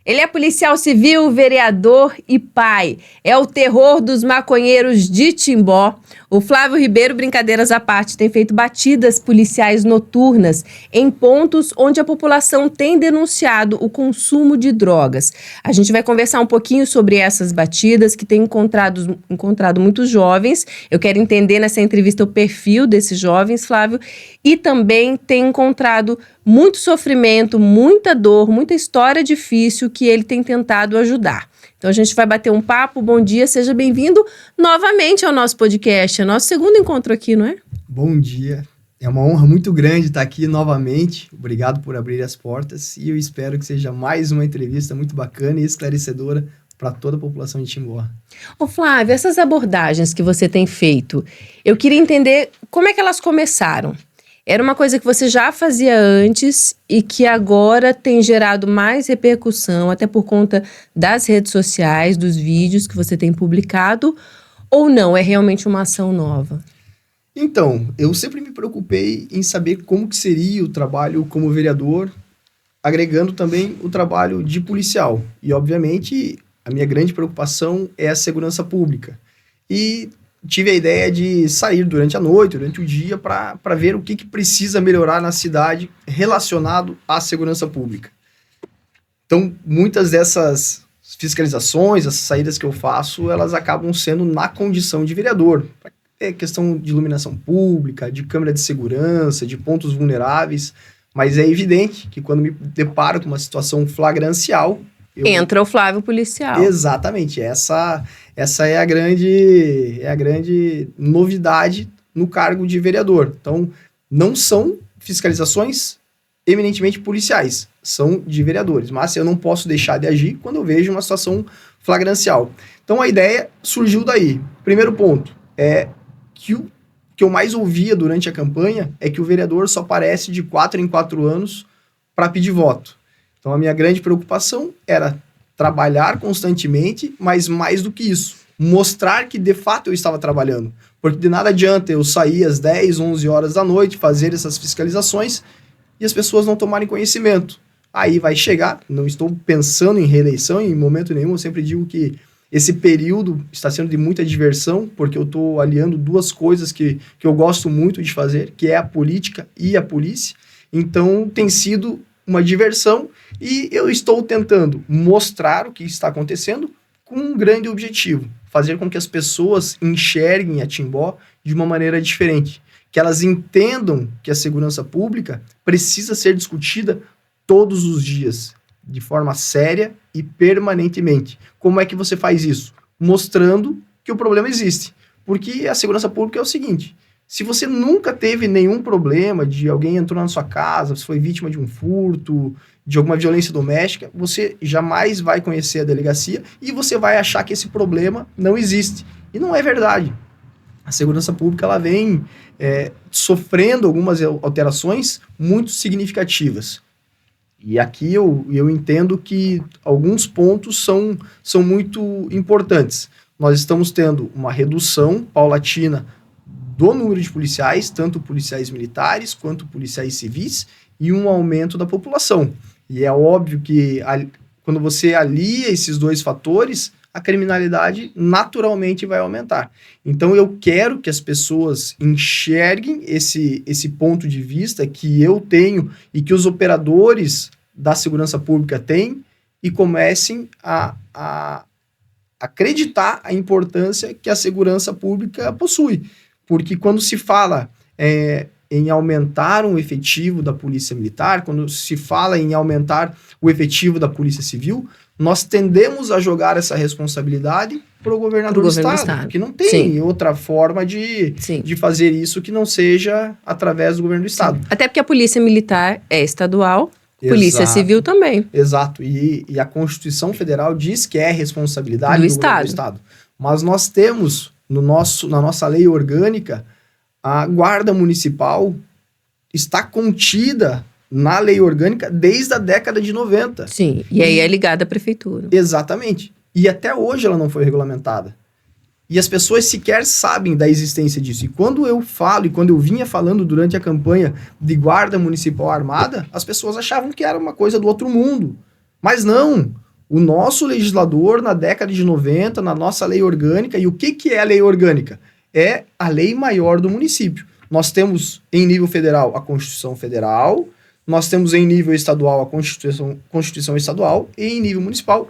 Ele é policial civil, vereador e pai. É o terror dos maconheiros de Timbó. O Flávio Ribeiro, brincadeiras à parte, tem feito batidas policiais noturnas em pontos onde a população tem denunciado o consumo de drogas. A gente vai conversar um pouquinho sobre essas batidas que tem encontrado muitos jovens. Eu quero entender nessa entrevista o perfil desses jovens, Flávio, e também tem encontrado muito sofrimento, muita dor, muita história difícil que ele tem tentado ajudar. Então a gente vai bater um papo. Bom dia, seja bem-vindo novamente ao nosso podcast. É nosso segundo encontro aqui, não é? Bom dia. É uma honra muito grande estar aqui novamente. Obrigado por abrir as portas e eu espero que seja mais uma entrevista muito bacana e esclarecedora para toda a população de Timbó. Ô Flávio, essas abordagens que você tem feito, eu queria entender como é que elas começaram. Era uma coisa que você já fazia antes e que agora tem gerado mais repercussão, até por conta das redes sociais, dos vídeos que você tem publicado, ou não? É realmente uma ação nova? Então, eu sempre me preocupei em saber como que seria o trabalho como vereador, agregando também o trabalho de policial. E, obviamente, a minha grande preocupação é a segurança pública. E tive a ideia de sair durante a noite, durante o dia, para ver o que precisa melhorar na cidade relacionado à segurança pública. Então, muitas dessas fiscalizações, as saídas que eu faço, elas acabam sendo na condição de vereador. É questão de iluminação pública, de câmera de segurança, de pontos vulneráveis, mas é evidente que quando me deparo com uma situação flagrancial... Entra o Flávio policial. Exatamente, essa é a grande novidade no cargo de vereador. Então, não são fiscalizações eminentemente policiais, são de vereadores, mas eu não posso deixar de agir quando eu vejo uma situação flagrancial. Então, a ideia surgiu daí. Primeiro ponto, que o que eu mais ouvia durante a campanha é que o vereador só aparece de 4 em 4 anos para pedir voto. Então, a minha grande preocupação era trabalhar constantemente, mas mais do que isso, mostrar que de fato eu estava trabalhando. Porque de nada adianta eu sair às 10, 11 horas da noite, fazer essas fiscalizações e as pessoas não tomarem conhecimento. Aí vai chegar, não estou pensando em reeleição em momento nenhum, eu sempre digo que esse período está sendo de muita diversão, porque eu estou aliando duas coisas que eu gosto muito de fazer, que é a política e a polícia. Então tem sido uma diversão e eu estou tentando mostrar o que está acontecendo com um grande objetivo, fazer com que as pessoas enxerguem a Timbó de uma maneira diferente, que elas entendam que a segurança pública precisa ser discutida todos os dias, de forma séria e permanentemente. Como é que você faz isso? Mostrando que o problema existe, porque a segurança pública é o seguinte: se você nunca teve nenhum problema de alguém entrou na sua casa, você foi vítima de um furto, de alguma violência doméstica, você jamais vai conhecer a delegacia e você vai achar que esse problema não existe. E não é verdade. A segurança pública ela vem sofrendo algumas alterações muito significativas. E aqui eu entendo que alguns pontos são muito importantes. Nós estamos tendo uma redução paulatina do número de policiais, tanto policiais militares quanto policiais civis, e um aumento da população. E é óbvio que quando você alia esses dois fatores, a criminalidade naturalmente vai aumentar. Então eu quero que as pessoas enxerguem esse ponto de vista que eu tenho e que os operadores da segurança pública têm e comecem a acreditar a importância que a segurança pública possui. Porque quando se fala em aumentar o efetivo da polícia militar, quando se fala em aumentar o efetivo da polícia civil, nós tendemos a jogar essa responsabilidade para o governador do Estado, que não tem outra forma de fazer isso que não seja através do governo do Estado. Até porque a polícia militar é estadual, polícia civil também. Exato, e a Constituição Federal diz que é responsabilidade do governo do Estado. Mas nós temos na nossa lei orgânica, a guarda municipal está contida na lei orgânica desde a década de 90. Sim, e aí é ligada à prefeitura. Exatamente. E até hoje ela não foi regulamentada. E as pessoas sequer sabem da existência disso. E quando eu falo, e quando eu vinha falando durante a campanha de guarda municipal armada, as pessoas achavam que era uma coisa do outro mundo. Mas não. O nosso legislador, na década de 90, na nossa lei orgânica, e o que é a lei orgânica? É a lei maior do município. Nós temos, em nível federal, a Constituição Federal, nós temos em nível estadual a Constituição Estadual, e em nível municipal,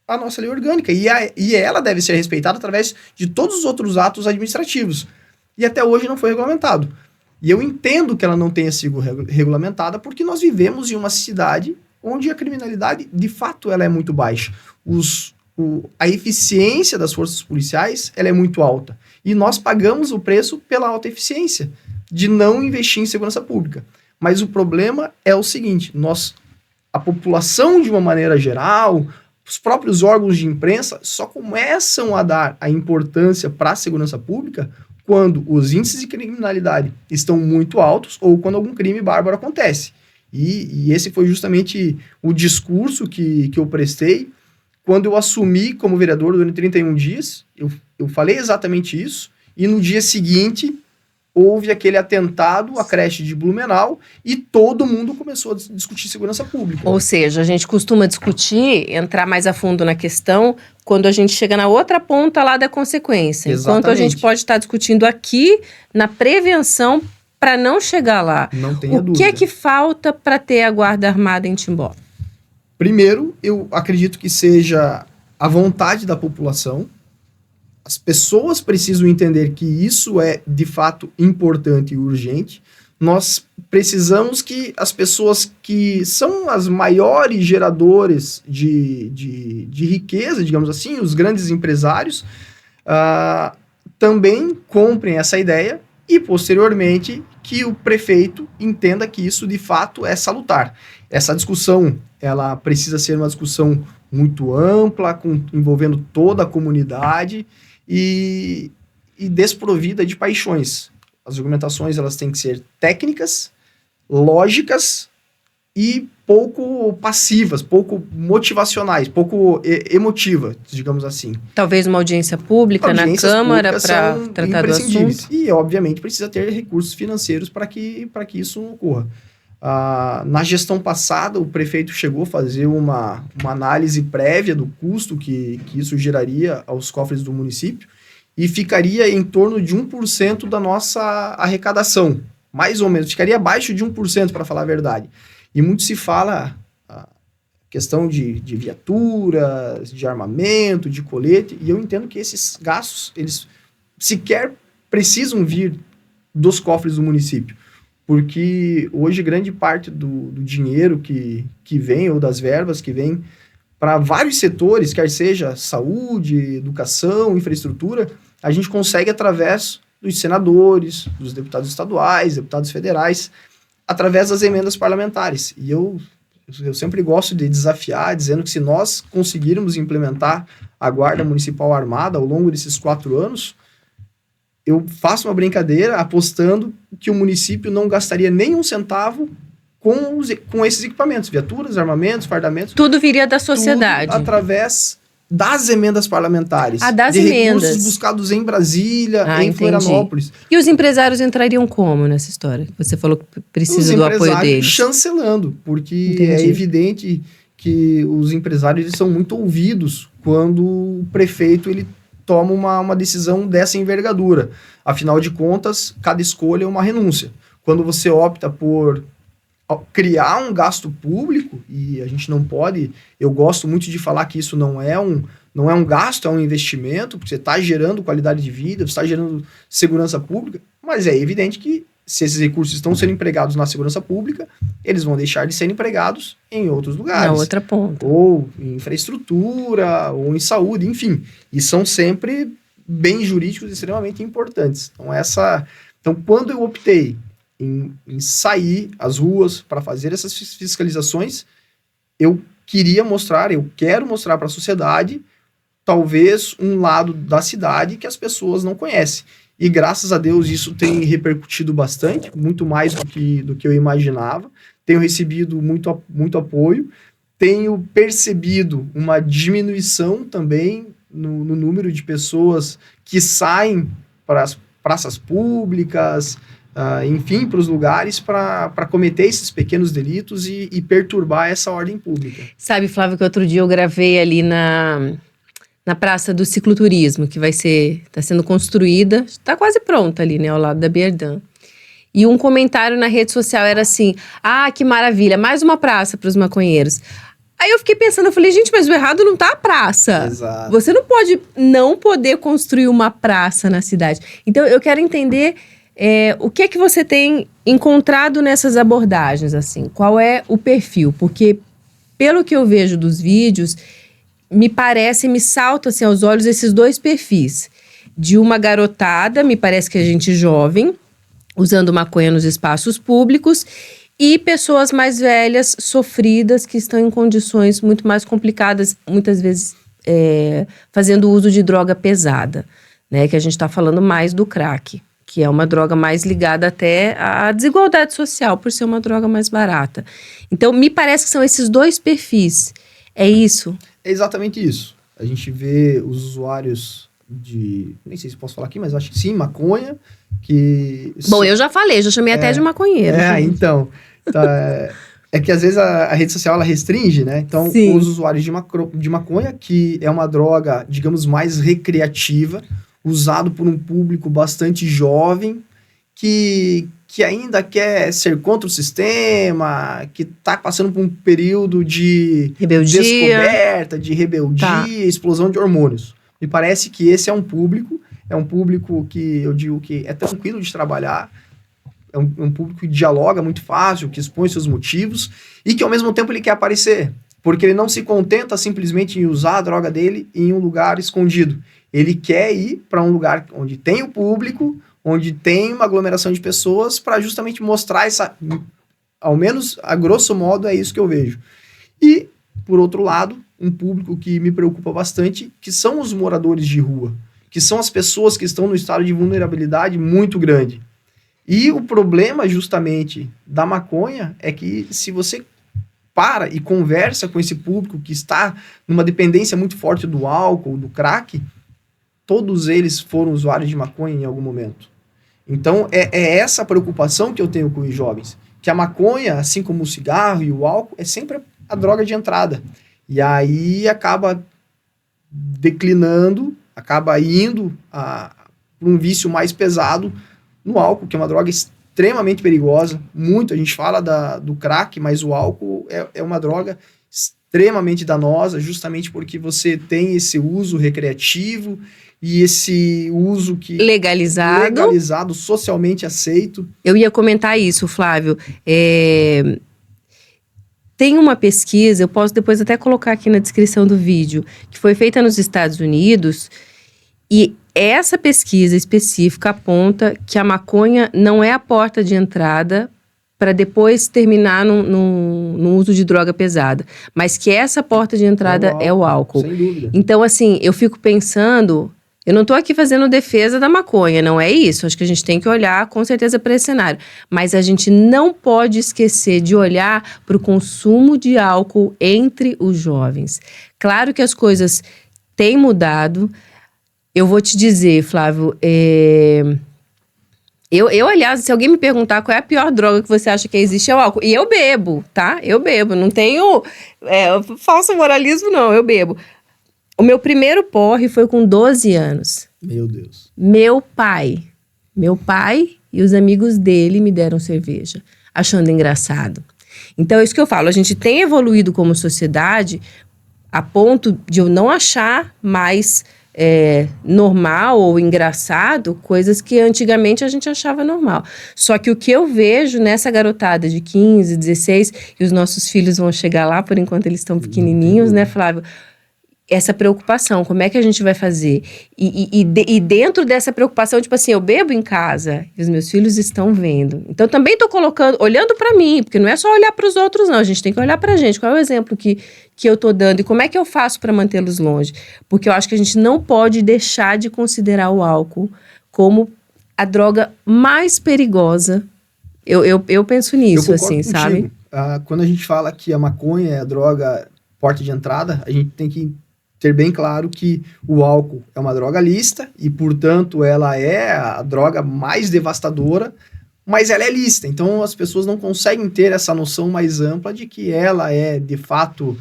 a nossa lei orgânica. E ela deve ser respeitada através de todos os outros atos administrativos. E até hoje não foi regulamentado. E eu entendo que ela não tenha sido regulamentada porque nós vivemos em uma cidade onde a criminalidade, de fato, ela é muito baixa. A eficiência das forças policiais ela é muito alta. E nós pagamos o preço pela alta eficiência de não investir em segurança pública. Mas o problema é o seguinte, a população, de uma maneira geral, os próprios órgãos de imprensa só começam a dar a importância para a segurança pública quando os índices de criminalidade estão muito altos ou quando algum crime bárbaro acontece. E esse foi justamente o discurso que eu prestei quando eu assumi como vereador durante 31 dias. Eu falei exatamente isso, e no dia seguinte houve aquele atentado à creche de Blumenau e todo mundo começou a discutir segurança pública. Ou seja, a gente costuma discutir, entrar mais a fundo na questão, quando a gente chega na outra ponta lá da consequência. Exatamente. Enquanto a gente pode estar discutindo aqui na prevenção para não chegar lá. Não tenha dúvida. O que é que falta para ter a Guarda Armada em Timbó? Primeiro, eu acredito que seja a vontade da população. As pessoas precisam entender que isso é, de fato, importante e urgente. Nós precisamos que as pessoas que são as maiores geradores de riqueza, digamos assim, os grandes empresários, também comprem essa ideia e, posteriormente, que o prefeito entenda que isso, de fato, é salutar. Essa discussão, ela precisa ser uma discussão muito ampla, envolvendo toda a comunidade e desprovida de paixões. As argumentações, elas têm que ser técnicas, lógicas e pouco passivas, pouco motivacionais, pouco emotivas, digamos assim. Talvez uma audiência pública na Câmara para tratar do assunto. E, obviamente, precisa ter recursos financeiros para que isso ocorra. Na gestão passada, o prefeito chegou a fazer uma análise prévia do custo que isso geraria aos cofres do município e ficaria em torno de 1% da nossa arrecadação, mais ou menos, ficaria abaixo de 1%, para falar a verdade. E muito se fala a questão de viaturas, de armamento, de colete, e eu entendo que esses gastos, eles sequer precisam vir dos cofres do município, porque hoje grande parte do dinheiro que vem, ou das verbas que vem para vários setores, quer seja saúde, educação, infraestrutura, a gente consegue através dos senadores, dos deputados estaduais, deputados federais, através das emendas parlamentares. E eu sempre gosto de desafiar, dizendo que se nós conseguirmos implementar a Guarda Municipal Armada ao longo desses 4 anos, eu faço uma brincadeira apostando que o município não gastaria nem um centavo com esses equipamentos, viaturas, armamentos, fardamentos. Tudo viria da sociedade. Tudo através das emendas parlamentares. Das de emendas. Recursos buscados em Brasília, em entendi. Florianópolis. E os empresários entrariam como nessa história? Você falou que precisa do apoio deles. Chancelando, porque Entendi. é evidente que os empresários eles são muito ouvidos quando o prefeito ele toma uma decisão dessa envergadura. Afinal de contas, cada escolha é uma renúncia. Quando você opta por criar um gasto público, e a gente não pode, eu gosto muito de falar que isso não é um gasto, é um investimento, porque você está gerando qualidade de vida, você está gerando segurança pública, mas é evidente que se esses recursos estão sendo empregados na segurança pública, eles vão deixar de ser empregados em outros lugares. Na outra ponta. Ou em infraestrutura, ou em saúde, enfim. E são sempre bens jurídicos extremamente importantes. Então, quando eu optei em sair às ruas para fazer essas fiscalizações, eu quero mostrar para a sociedade talvez um lado da cidade que as pessoas não conhecem. E graças a Deus isso tem repercutido bastante, muito mais do que eu imaginava. Tenho recebido muito apoio, tenho percebido uma diminuição também no número de pessoas que saem para as praças públicas, enfim, para os lugares para cometer esses pequenos delitos e perturbar essa ordem pública. Sabe, Flávio, que outro dia eu gravei ali na Praça do Cicloturismo, que está sendo construída, está quase pronta ali, né, ao lado da Bierdã. E um comentário na rede social era assim: ah, que maravilha, mais uma praça para os maconheiros. Aí eu fiquei pensando, eu falei, gente, mas o errado não tá a praça. Exato. Você não pode não poder construir uma praça na cidade. Então eu quero entender o que é que você tem encontrado nessas abordagens, assim, qual é o perfil? Porque pelo que eu vejo dos vídeos, me saltam assim, aos olhos esses dois perfis. De uma garotada, me parece que é gente jovem, usando maconha nos espaços públicos, e pessoas mais velhas, sofridas, que estão em condições muito mais complicadas, muitas vezes fazendo uso de droga pesada, né? Que a gente está falando mais do crack, que é uma droga mais ligada até à desigualdade social, por ser uma droga mais barata. Então, me parece que são esses dois perfis. É isso? É exatamente isso. A gente vê os usuários nem sei se posso falar aqui, mas acho que sim, maconha, que... Bom, eu já falei, já chamei até de maconheiro. Então é que às vezes a rede social, ela restringe, né? Então, Sim. os usuários de maconha, que é uma droga, digamos, mais recreativa, usado por um público bastante jovem, que ainda quer ser contra o sistema, que está passando por um período de rebeldia, descoberta, de rebeldia, explosão de hormônios. Me parece que esse é um público que eu digo que é tranquilo de trabalhar, é um público que dialoga muito fácil, que expõe seus motivos e que ao mesmo tempo ele quer aparecer, porque ele não se contenta simplesmente em usar a droga dele em um lugar escondido. Ele quer ir para um lugar onde tem o público, onde tem uma aglomeração de pessoas, para justamente mostrar ao menos a grosso modo é isso que eu vejo. E, por outro lado, um público que me preocupa bastante, que são os moradores de rua, que são as pessoas que estão no estado de vulnerabilidade muito grande. E o problema, justamente, da maconha é que se você para e conversa com esse público que está numa dependência muito forte do álcool, do crack, todos eles foram usuários de maconha em algum momento. Então, é essa preocupação que eu tenho com os jovens, que a maconha, assim como o cigarro e o álcool, é sempre a droga de entrada. E aí acaba declinando, acaba indo para um vício mais pesado no álcool, que é uma droga extremamente perigosa. Muito, a gente fala do crack, mas o álcool é uma droga extremamente danosa, justamente porque você tem esse uso recreativo e esse uso que legalizado, socialmente aceito. Eu ia comentar isso, Flávio. Tem uma pesquisa, eu posso depois até colocar aqui na descrição do vídeo, que foi feita nos Estados Unidos, e essa pesquisa específica aponta que a maconha não é a porta de entrada para depois terminar no uso de droga pesada, mas que essa porta de entrada é o álcool. Sem dúvida. Então, assim, eu fico pensando... Eu não estou aqui fazendo defesa da maconha, não é isso. Acho que a gente tem que olhar com certeza para esse cenário. Mas a gente não pode esquecer de olhar para o consumo de álcool entre os jovens. Claro que as coisas têm mudado. Eu vou te dizer, Flávio, aliás, se alguém me perguntar qual é a pior droga que você acha que existe, é o álcool. E eu bebo, tá? Eu bebo. Não tenho falso moralismo, não. Eu bebo. O meu primeiro porre foi com 12 anos. Meu Deus. Meu pai e os amigos dele me deram cerveja, achando engraçado. Então, é isso que eu falo. A gente tem evoluído como sociedade a ponto de eu não achar mais normal ou engraçado coisas que antigamente a gente achava normal. Só que o que eu vejo nessa garotada de 15, 16, e os nossos filhos vão chegar lá, por enquanto eles estão pequenininhos, né, Flávio? Essa preocupação, como é que a gente vai fazer? E dentro dessa preocupação, tipo assim, eu bebo em casa e os meus filhos estão vendo. Então, também estou olhando para mim, porque não é só olhar para os outros, não. A gente tem que olhar para a gente. Qual é o exemplo que eu estou dando e como é que eu faço para mantê-los longe? Porque eu acho que a gente não pode deixar de considerar o álcool como a droga mais perigosa. Eu penso nisso, assim, contigo. Sabe? Quando a gente fala que a maconha é a droga porta de entrada, a gente tem que ter bem claro que o álcool é uma droga lícita e, portanto, ela é a droga mais devastadora, mas ela é lícita. Então as pessoas não conseguem ter essa noção mais ampla de que ela é, de fato,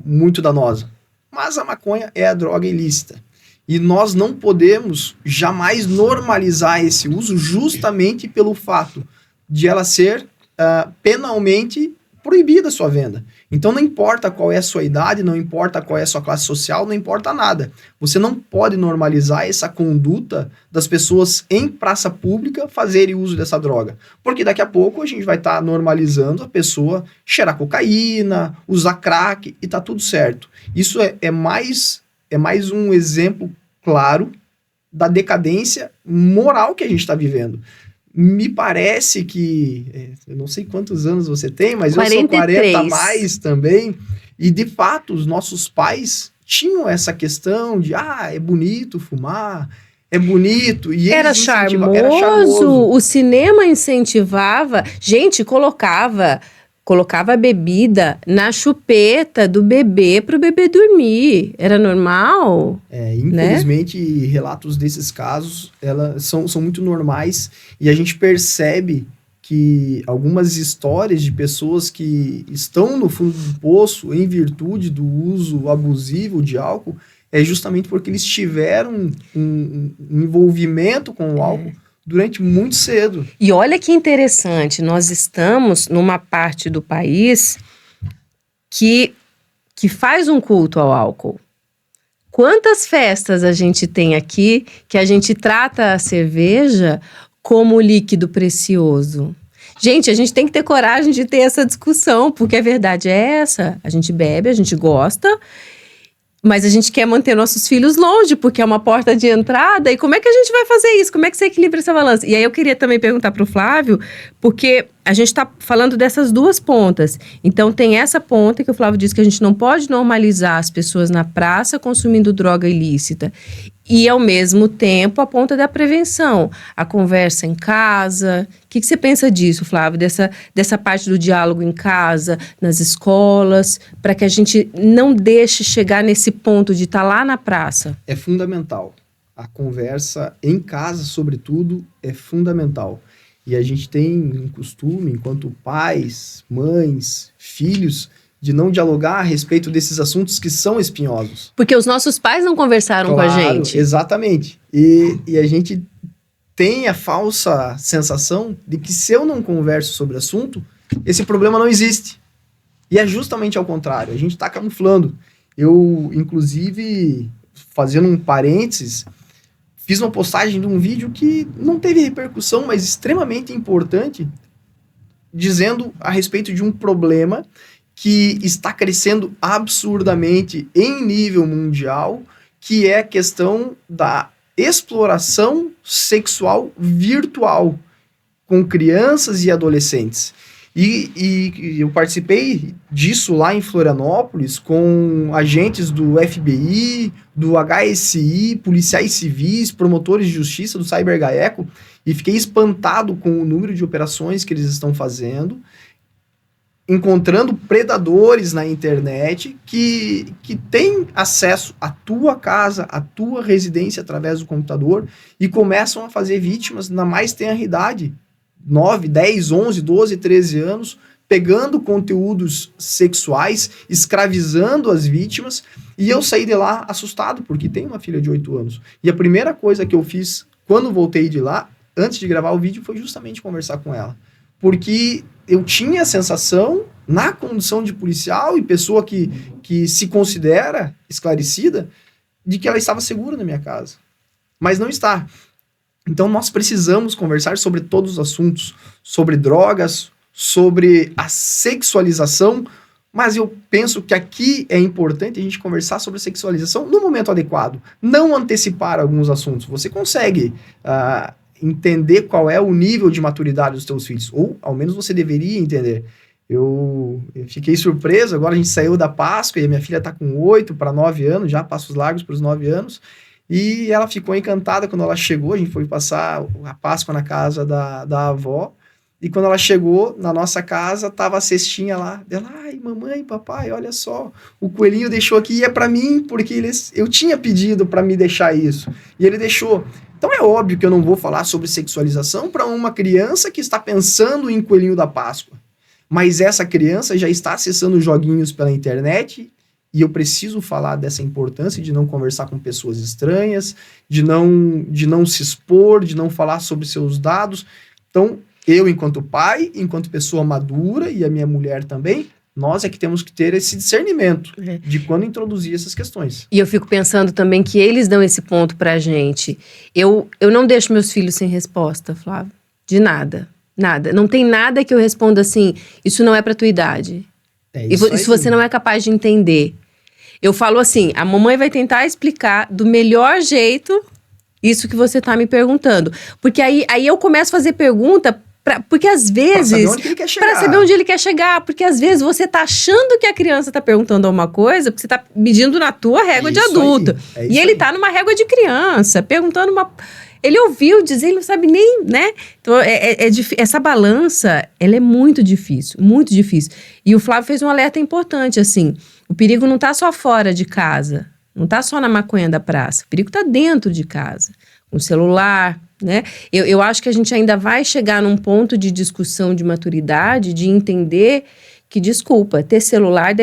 muito danosa. Mas a maconha é a droga ilícita. E nós não podemos jamais normalizar esse uso justamente pelo fato de ela ser penalmente proibida a sua venda. Então não importa qual é a sua idade, não importa qual é a sua classe social, não importa nada. Você não pode normalizar essa conduta das pessoas em praça pública fazerem uso dessa droga. Porque daqui a pouco a gente vai estar normalizando a pessoa cheirar cocaína, usar crack e tá tudo certo. Isso é mais um exemplo claro da decadência moral que a gente está vivendo. Me parece que, eu não sei quantos anos você tem, mas 43. Eu sou 40 a mais também, e de fato os nossos pais tinham essa questão de, é bonito fumar, é bonito, e era charmoso, o cinema incentivava, gente, colocava bebida na chupeta do bebê para o bebê dormir. Era normal? Infelizmente, né? Relatos desses casos são muito normais e a gente percebe que algumas histórias de pessoas que estão no fundo do poço em virtude do uso abusivo de álcool é justamente porque eles tiveram um envolvimento com o álcool durante muito cedo. E olha que interessante, nós estamos numa parte do país que faz um culto ao álcool. Quantas festas a gente tem aqui que a gente trata a cerveja como líquido precioso? Gente, a gente tem que ter coragem de ter essa discussão, porque a verdade é essa. A gente bebe, a gente gosta, mas a gente quer manter nossos filhos longe, porque é uma porta de entrada. E como é que a gente vai fazer isso? Como é que você equilibra essa balança? E aí eu queria também perguntar para o Flávio, porque a gente está falando dessas duas pontas. Então tem essa ponta que o Flávio disse que a gente não pode normalizar as pessoas na praça consumindo droga ilícita. E, ao mesmo tempo, a ponta da prevenção. A conversa em casa. O que você pensa disso, Flávio? Dessa parte do diálogo em casa, nas escolas, para que a gente não deixe chegar nesse ponto de estar lá na praça? É fundamental. A conversa em casa, sobretudo, é fundamental. E a gente tem um costume, enquanto pais, mães, filhos, de não dialogar a respeito desses assuntos que são espinhosos. Porque os nossos pais não conversaram com a gente. Exatamente. E a gente tem a falsa sensação de que se eu não converso sobre o assunto, esse problema não existe. E é justamente ao contrário, a gente está camuflando. Eu, inclusive, fazendo um parênteses, fiz uma postagem de um vídeo que não teve repercussão, mas extremamente importante, dizendo a respeito de um problema que está crescendo absurdamente em nível mundial, que é a questão da exploração sexual virtual com crianças e adolescentes. E eu participei disso lá em Florianópolis com agentes do FBI, do HSI, policiais civis, promotores de justiça, do CyberGaeco, e fiquei espantado com o número de operações que eles estão fazendo, encontrando predadores na internet que têm acesso à tua casa, à tua residência através do computador e começam a fazer vítimas na mais tenra idade, 9, 10, 11, 12, 13 anos, pegando conteúdos sexuais, escravizando as vítimas, e eu saí de lá assustado, porque tenho uma filha de 8 anos. E a primeira coisa que eu fiz quando voltei de lá, antes de gravar o vídeo, foi justamente conversar com ela. Porque eu tinha a sensação, na condição de policial e pessoa que se considera esclarecida, de que ela estava segura na minha casa. Mas não está. Então nós precisamos conversar sobre todos os assuntos, sobre drogas, sobre a sexualização, mas eu penso que aqui é importante a gente conversar sobre sexualização no momento adequado, não antecipar alguns assuntos. Você consegue entender qual é o nível de maturidade dos teus filhos, ou ao menos você deveria entender. Eu fiquei surpreso, agora a gente saiu da Páscoa e a minha filha está com 8 para 9 anos, já passos largos para os 9 anos, e ela ficou encantada quando ela chegou. A gente foi passar a Páscoa na casa da avó, e quando ela chegou na nossa casa, tava a cestinha lá, dela, ai, mamãe, papai, olha só, o coelhinho deixou aqui, e é para mim, porque eu tinha pedido para me deixar isso, e ele deixou. Então é óbvio que eu não vou falar sobre sexualização para uma criança que está pensando em Coelhinho da Páscoa. Mas essa criança já está acessando joguinhos pela internet e eu preciso falar dessa importância de não conversar com pessoas estranhas, de não se expor, de não falar sobre seus dados. Então, eu, enquanto pai, enquanto pessoa madura, e a minha mulher também, nós é que temos que ter esse discernimento de quando introduzir essas questões. E eu fico pensando também que eles dão esse ponto pra gente. Eu não deixo meus filhos sem resposta, Flávio. De nada. Nada. Não tem nada que eu responda assim, isso não é pra tua idade. Isso você não é capaz de entender. Eu falo assim, a mamãe vai tentar explicar do melhor jeito isso que você tá me perguntando. Porque aí eu começo a fazer pergunta... Porque às vezes... Pra saber onde ele quer chegar. Pra saber onde ele quer chegar. Porque às vezes você tá achando que a criança tá perguntando alguma coisa, porque você tá medindo na tua régua de adulto. E ele tá numa régua de criança, perguntando uma... Ele ouviu dizer, ele não sabe nem, né? Então, essa balança, ela é muito difícil, muito difícil. E o Flávio fez um alerta importante, assim. O perigo não tá só fora de casa, não tá só na maconha da praça. O perigo tá dentro de casa, com o celular, né? Eu acho que a gente ainda vai chegar num ponto de discussão de maturidade, de entender que, desculpa, ter celular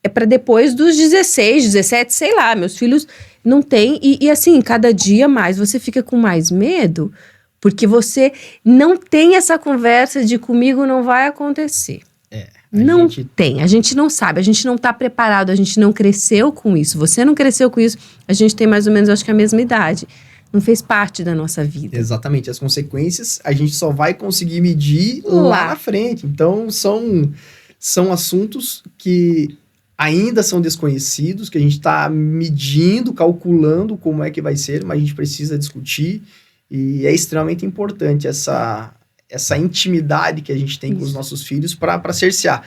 é para depois dos 16, 17, sei lá, meus filhos não têm. E assim, cada dia mais você fica com mais medo, porque você não tem essa conversa de comigo não vai acontecer. A gente não sabe, a gente não tá preparado, a gente não cresceu com isso. Você não cresceu com isso, a gente tem mais ou menos, acho que a mesma idade. Não fez parte da nossa vida. Exatamente. As consequências a gente só vai conseguir medir lá na frente. Então, são assuntos que ainda são desconhecidos, que a gente está medindo, calculando como é que vai ser, mas a gente precisa discutir. E é extremamente importante essa intimidade que a gente tem com os nossos filhos para cercear.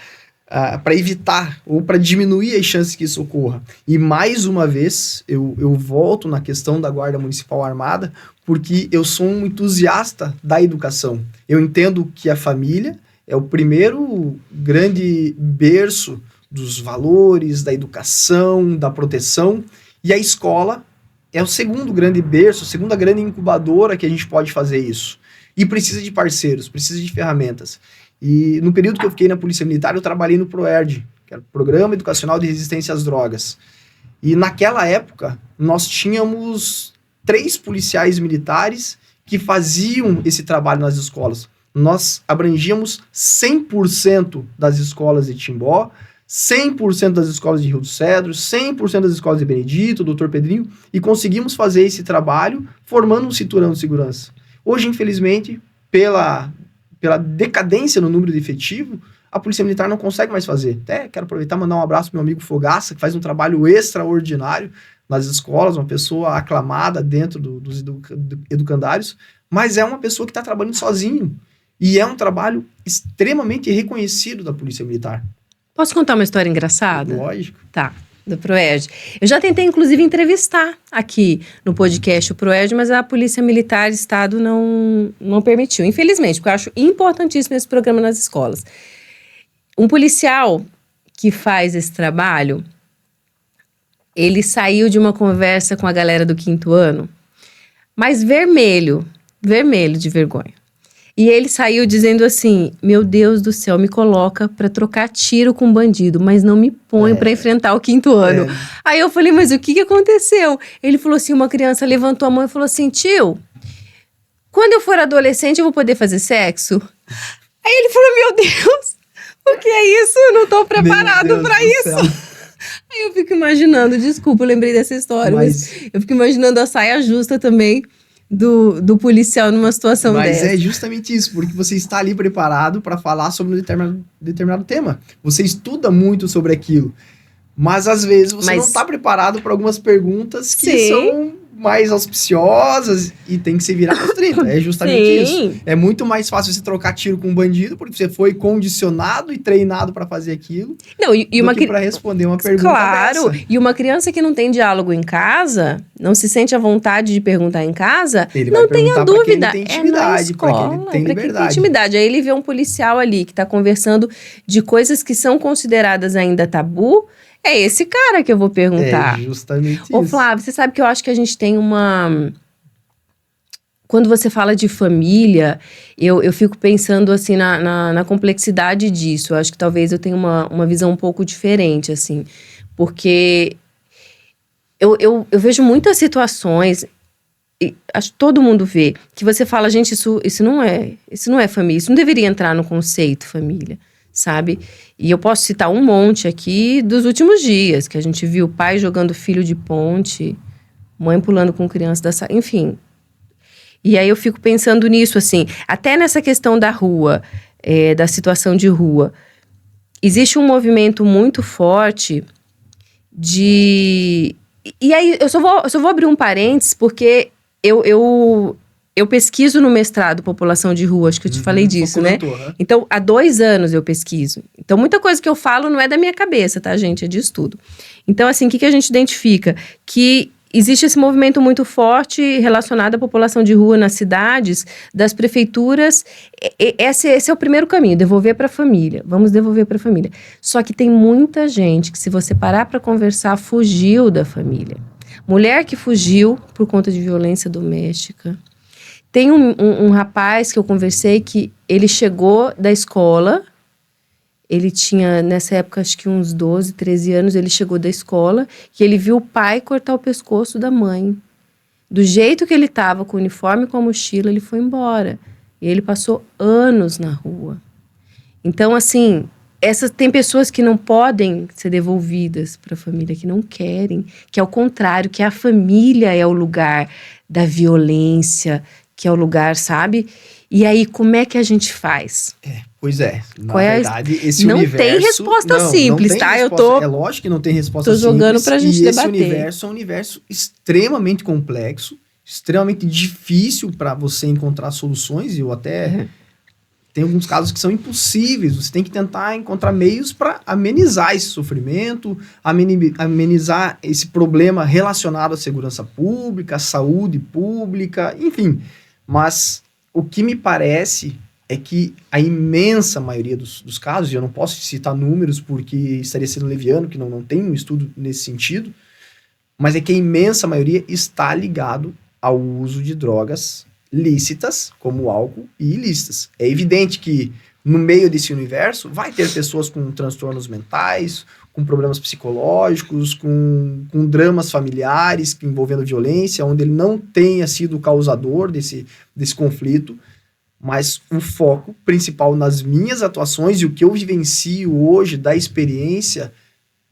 Para evitar ou para diminuir as chances que isso ocorra. E mais uma vez, eu volto na questão da Guarda Municipal Armada, porque eu sou um entusiasta da educação. Eu entendo que a família é o primeiro grande berço dos valores, da educação, da proteção, e a escola é o segundo grande berço, a segunda grande incubadora que a gente pode fazer isso. E precisa de parceiros, precisa de ferramentas. E no período que eu fiquei na Polícia Militar, eu trabalhei no PROERD, que era o Programa Educacional de Resistência às Drogas. E naquela época, nós tínhamos 3 policiais militares que faziam esse trabalho nas escolas. Nós abrangíamos 100% das escolas de Timbó, 100% das escolas de Rio dos Cedros, 100% das escolas de Benedito, Dr. Pedrinho, e conseguimos fazer esse trabalho formando um cinturão de segurança. Hoje, infelizmente, pela decadência no número de efetivo, a Polícia Militar não consegue mais fazer. Até quero aproveitar e mandar um abraço pro meu amigo Fogaça, que faz um trabalho extraordinário nas escolas, uma pessoa aclamada dentro dos educandários, mas é uma pessoa que está trabalhando sozinho. E é um trabalho extremamente reconhecido da Polícia Militar. Posso contar uma história engraçada? Lógico. Tá. Do PROERD. Eu já tentei, inclusive, entrevistar aqui no podcast o PROERD, mas a Polícia Militar Estado não permitiu, infelizmente, porque eu acho importantíssimo esse programa nas escolas. Um policial que faz esse trabalho, ele saiu de uma conversa com a galera do 5º ano, mas vermelho de vergonha. E ele saiu dizendo assim, meu Deus do céu, me coloca pra trocar tiro com bandido, mas não me põe pra enfrentar o 5º ano. Aí eu falei, mas o que aconteceu? Ele falou assim, uma criança levantou a mão e falou assim, tio, quando eu for adolescente eu vou poder fazer sexo? Aí ele falou, meu Deus, o que é isso? Eu não tô preparado pra isso. Aí eu fico imaginando, desculpa, eu lembrei dessa história, mas eu fico imaginando a saia justa também do policial numa situação dessa. Mas é justamente isso, porque você está ali preparado para falar sobre um determinado tema. Você estuda muito sobre aquilo. Mas às vezes você não está preparado para algumas perguntas que são mais auspiciosas e tem que se virar com os 30. É justamente isso. É muito mais fácil você trocar tiro com um bandido, porque você foi condicionado e treinado para fazer aquilo, do que para responder uma pergunta Claro, dessa. E uma criança que não tem diálogo em casa, não se sente à vontade de perguntar em casa, Ele não vai tenha dúvida. Pra quem ele tem intimidade, para quem ele tem liberdade. Intimidade. Aí ele vê um policial ali que está conversando de coisas que são consideradas ainda tabu. É esse cara que eu vou perguntar. É justamente isso. Ô Flávio, você sabe que eu acho que a gente tem uma quando você fala de família, eu fico pensando assim na complexidade disso. Eu acho que talvez eu tenha uma visão um pouco diferente, assim. Porque eu vejo muitas situações, e acho que todo mundo vê, que você fala, gente, isso não é família, isso não deveria entrar no conceito família, sabe? E eu posso citar um monte aqui dos últimos dias, que a gente viu pai jogando filho de ponte, mãe pulando com criança da sala, enfim. E aí eu fico pensando nisso, assim, até nessa questão da rua, da situação de rua. Existe um movimento muito forte de... E aí eu só vou abrir um parênteses, porque eu pesquiso no mestrado População de Rua, acho que eu te falei disso, né? Então, há 2 anos eu pesquiso. Então, muita coisa que eu falo não é da minha cabeça, tá, gente? É de estudo. Então, assim, o que a gente identifica? Que existe esse movimento muito forte relacionado à população de rua nas cidades, das prefeituras. Esse é o primeiro caminho, devolver para a família. Vamos devolver para a família. Só que tem muita gente que, se você parar para conversar, fugiu da família. Mulher que fugiu por conta de violência doméstica. Tem um rapaz que eu conversei que ele chegou da escola. Ele tinha, nessa época, acho que uns 12, 13 anos, ele chegou da escola e ele viu o pai cortar o pescoço da mãe. Do jeito que ele estava, com o uniforme e com a mochila, ele foi embora. E ele passou anos na rua. Então, assim, tem pessoas que não podem ser devolvidas para a família, que não querem, que é o contrário, que a família é o lugar da violência, que é o lugar, sabe? E aí, como é que a gente faz? Pois é, na verdade, esse não universo... Tem resposta simples, não tem tá? Resposta, é lógico que não tem resposta simples. Tô jogando pra gente debater. Esse universo é um universo extremamente complexo, extremamente difícil para você encontrar soluções, e eu até... Tem alguns casos que são impossíveis, você tem que tentar encontrar meios para amenizar esse sofrimento, amenizar esse problema relacionado à segurança pública, à saúde pública, enfim. Mas o que me parece é que a imensa maioria dos casos, e eu não posso citar números porque estaria sendo leviano, que não tem um estudo nesse sentido, mas é que a imensa maioria está ligado ao uso de drogas lícitas, como o álcool, e ilícitas. É evidente que no meio desse universo vai ter pessoas com transtornos mentais, com problemas psicológicos, com dramas familiares envolvendo violência, onde ele não tenha sido o causador desse conflito, mas o foco principal nas minhas atuações e o que eu vivencio hoje da experiência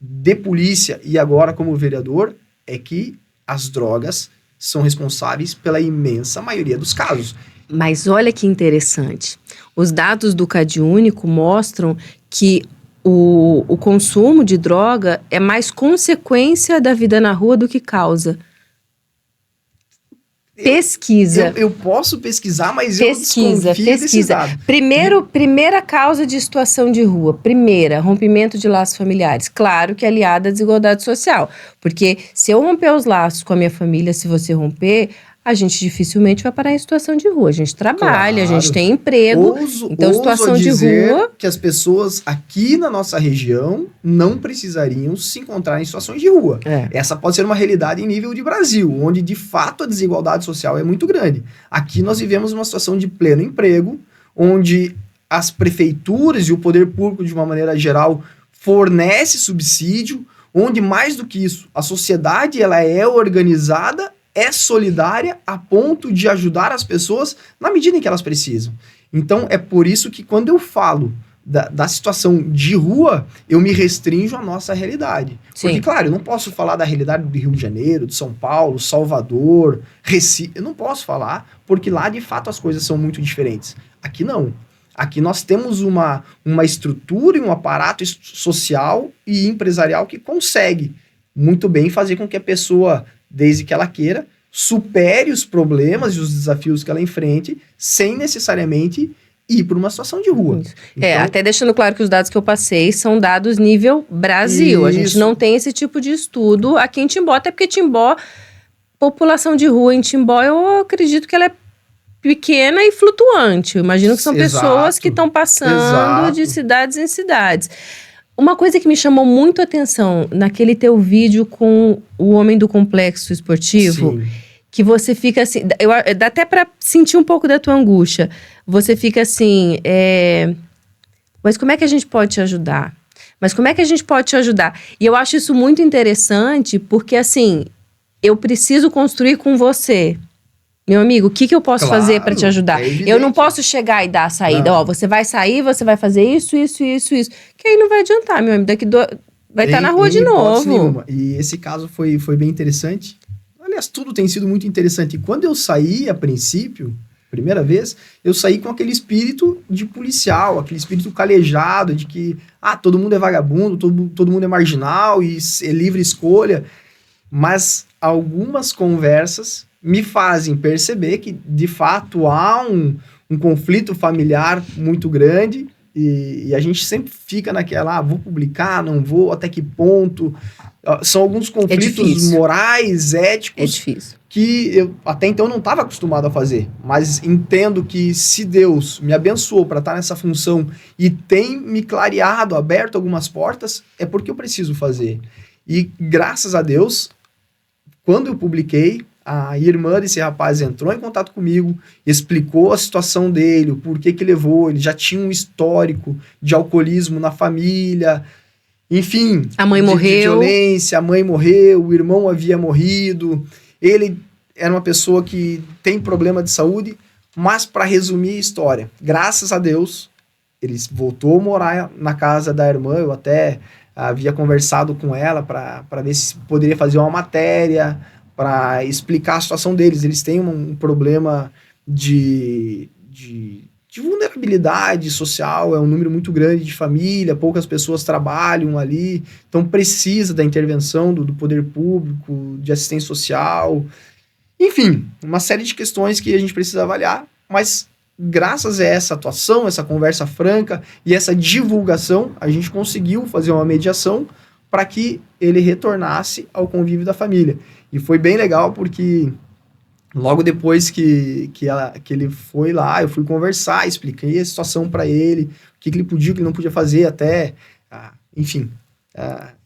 de polícia e agora como vereador é que as drogas são responsáveis pela imensa maioria dos casos. Mas olha que interessante. Os dados do CadÚnico mostram que o consumo de droga é mais consequência da vida na rua do que causa. Pesquisa. Eu posso pesquisar, mas eu desconfio desse dado. Primeira causa de situação de rua. Rompimento de laços familiares. Claro que é aliada à desigualdade social. Porque se eu romper os laços com a minha família, se você romper, a gente dificilmente vai parar em situação de rua. A gente trabalha, claro. A gente tem emprego. Então, situação de rua... que as pessoas aqui na nossa região não precisariam se encontrar em situações de rua. Essa pode ser uma realidade em nível de Brasil, onde de fato a desigualdade social é muito grande. Aqui nós vivemos uma situação de pleno emprego, onde as prefeituras e o poder público, de uma maneira geral, fornece subsídio, onde mais do que isso, a sociedade ela é organizada, é solidária a ponto de ajudar as pessoas na medida em que elas precisam. Então, é por isso que quando eu falo da situação de rua, eu me restringo à nossa realidade. Sim. Porque, claro, eu não posso falar da realidade do Rio de Janeiro, de São Paulo, Salvador, Recife. Eu não posso falar, porque lá, de fato, as coisas são muito diferentes. Aqui não. Aqui nós temos uma estrutura e um aparato social e empresarial que consegue muito bem fazer com que a pessoa, desde que ela queira, supere os problemas e os desafios que ela enfrente, sem necessariamente ir para uma situação de rua. Então, até deixando claro que os dados que eu passei são dados nível Brasil. Isso. A gente não tem esse tipo de estudo aqui em Timbó, até porque Timbó, população de rua em Timbó, eu acredito que ela é pequena e flutuante. Eu imagino que são pessoas que estão passando de cidades em cidades. Uma coisa que me chamou muito a atenção naquele teu vídeo com o homem do complexo esportivo, que você fica assim, dá até pra sentir um pouco da tua angústia. Você fica assim, mas como é que a gente pode te ajudar? Mas como é que a gente pode te ajudar? E eu acho isso muito interessante, porque assim, eu preciso construir com você. Meu amigo, o que eu posso fazer para te ajudar? Eu não posso chegar e dar a saída. Não. Ó, você vai sair, você vai fazer isso. Que aí não vai adiantar, meu amigo. Vai estar na rua de novo. Nenhuma. E esse caso foi bem interessante. Aliás, tudo tem sido muito interessante. E quando eu saí, a princípio, primeira vez, eu saí com aquele espírito de policial, aquele espírito calejado, de que todo mundo é vagabundo, todo mundo é marginal e é livre escolha. Mas algumas conversas me fazem perceber que, de fato, há um conflito familiar muito grande e a gente sempre fica naquela, vou publicar, não vou, até que ponto? São alguns conflitos morais, éticos, que eu até então não estava acostumado a fazer, mas entendo que se Deus me abençoou para estar nessa função e tem me clareado, aberto algumas portas, é porque eu preciso fazer. E graças a Deus, quando eu publiquei, a irmã desse rapaz entrou em contato comigo, explicou a situação dele, o porquê que levou, ele já tinha um histórico de alcoolismo na família, enfim, a mãe morreu, de violência, a mãe morreu, o irmão havia morrido, ele era uma pessoa que tem problema de saúde, mas para resumir a história, graças a Deus, ele voltou a morar na casa da irmã, eu até havia conversado com ela para ver se poderia fazer uma matéria para explicar a situação deles. Eles têm um problema de vulnerabilidade social, é um número muito grande de família, poucas pessoas trabalham ali, então precisa da intervenção do poder público, de assistência social, enfim, uma série de questões que a gente precisa avaliar, mas graças a essa atuação, essa conversa franca e essa divulgação, a gente conseguiu fazer uma mediação para que ele retornasse ao convívio da família. E foi bem legal porque logo depois que ele foi lá, eu fui conversar, expliquei a situação para ele, o que ele podia, o que ele não podia fazer, até, enfim,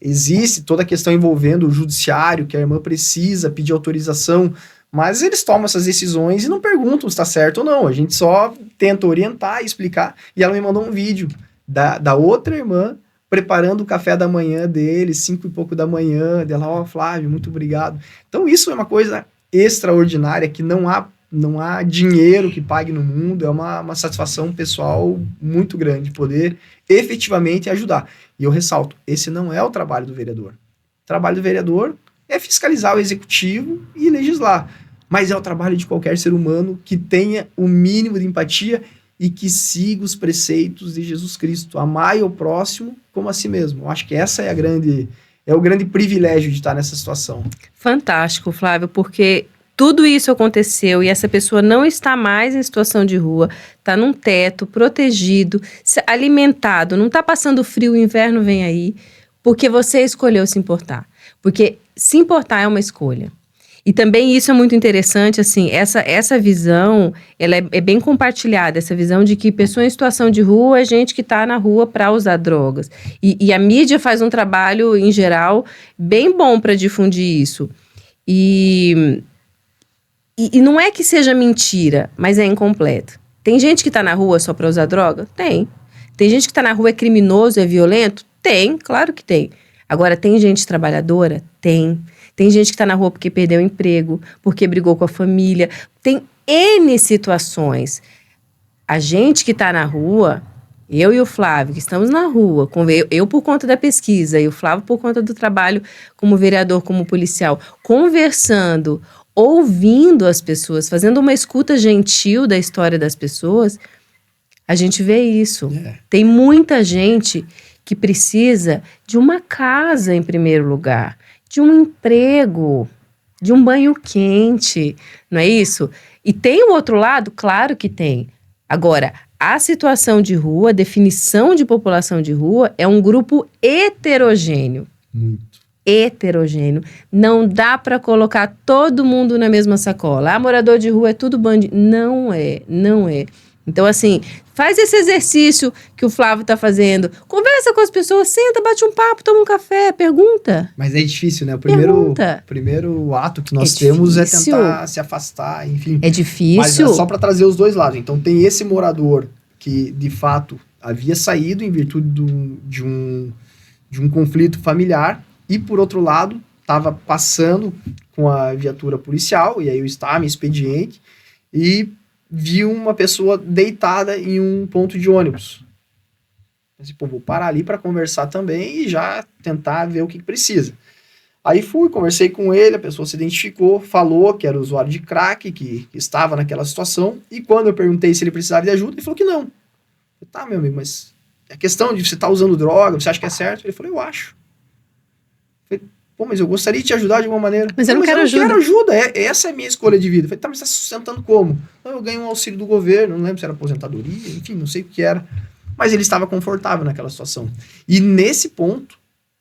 existe toda a questão envolvendo o judiciário, que a irmã precisa pedir autorização, mas eles tomam essas decisões e não perguntam se está certo ou não, a gente só tenta orientar e explicar, e ela me mandou um vídeo da outra irmã, preparando o café da manhã dele, 5 e pouco da manhã, dela, Flávio, muito obrigado. Então isso é uma coisa extraordinária, que não há dinheiro que pague no mundo, é uma satisfação pessoal muito grande, poder efetivamente ajudar. E eu ressalto, esse não é o trabalho do vereador. O trabalho do vereador é fiscalizar o executivo e legislar, mas é o trabalho de qualquer ser humano que tenha o mínimo de empatia e que siga os preceitos de Jesus Cristo. Amai o próximo como a si mesmo. Eu acho que essa é o grande privilégio de estar nessa situação. Fantástico, Flávio, porque tudo isso aconteceu e essa pessoa não está mais em situação de rua, está num teto, protegido, alimentado, não está passando frio, o inverno vem aí, porque você escolheu se importar. Porque se importar é uma escolha. E também isso é muito interessante, assim, essa visão, ela é bem compartilhada, essa visão de que pessoa em situação de rua é gente que está na rua para usar drogas. E a mídia faz um trabalho, em geral, bem bom para difundir isso. E não é que seja mentira, mas é incompleto. Tem gente que está na rua só para usar droga? Tem. Tem gente que está na rua é criminoso, é violento? Tem, claro que tem. Agora, tem gente trabalhadora? Tem. Tem gente que está na rua porque perdeu o emprego, porque brigou com a família. Tem N situações. A gente que está na rua, eu e o Flávio, que estamos na rua, eu por conta da pesquisa e o Flávio por conta do trabalho como vereador, como policial, conversando, ouvindo as pessoas, fazendo uma escuta gentil da história das pessoas, a gente vê isso. Tem muita gente que precisa de uma casa em primeiro lugar, de um emprego, de um banho quente, não é isso? E tem o outro lado? Claro que tem. Agora, a situação de rua, a definição de população de rua é um grupo heterogêneo. Muito. Heterogêneo. Não dá para colocar todo mundo na mesma sacola. Morador de rua é tudo bandido. Não é. Então, assim, Faz esse exercício que o Flávio tá fazendo. Conversa com as pessoas, senta, bate um papo, toma um café, pergunta. Mas é difícil, né? O Pergunta. primeiro ato que nós É temos é difícil. tentar se afastar, enfim. É Mas difícil. é só para trazer os dois lados. Então tem esse morador que, de fato, havia saído em virtude de um conflito familiar e, por outro lado, estava passando com a viatura policial, e aí eu estava em expediente, e vi uma pessoa deitada em um ponto de ônibus. Pensei, pô, vou parar ali para conversar também e já tentar ver o que precisa. Aí fui, conversei com ele, a pessoa se identificou, falou que era usuário de crack, que estava naquela situação, e quando eu perguntei se ele precisava de ajuda, ele falou que não. Eu falei, tá, meu amigo, mas é questão de você estar usando droga, você acha que é certo? Ele falou, eu acho. Eu falei, pô, mas eu gostaria de te ajudar de alguma maneira. Mas eu não quero ajuda. Eu quero ajuda, essa é a minha escolha de vida. Eu falei, tá, mas você está sustentando como? Não, eu ganho um auxílio do governo, não lembro se era aposentadoria, enfim, não sei o que era. Mas ele estava confortável naquela situação. E nesse ponto,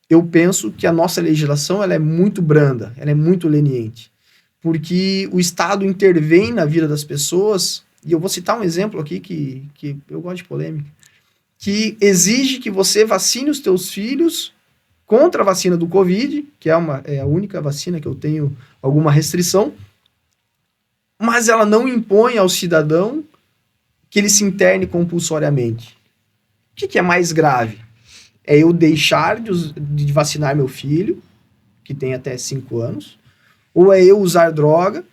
eu penso que a nossa legislação ela é muito branda, ela é muito leniente. Porque o Estado intervém na vida das pessoas, e eu vou citar um exemplo aqui que eu gosto de polêmica, que exige que você vacine os teus filhos contra a vacina do Covid, que é a única vacina que eu tenho alguma restrição, mas ela não impõe ao cidadão que ele se interne compulsoriamente. O que é mais grave? É eu deixar de vacinar meu filho, que tem até 5 anos, ou é eu usar droga,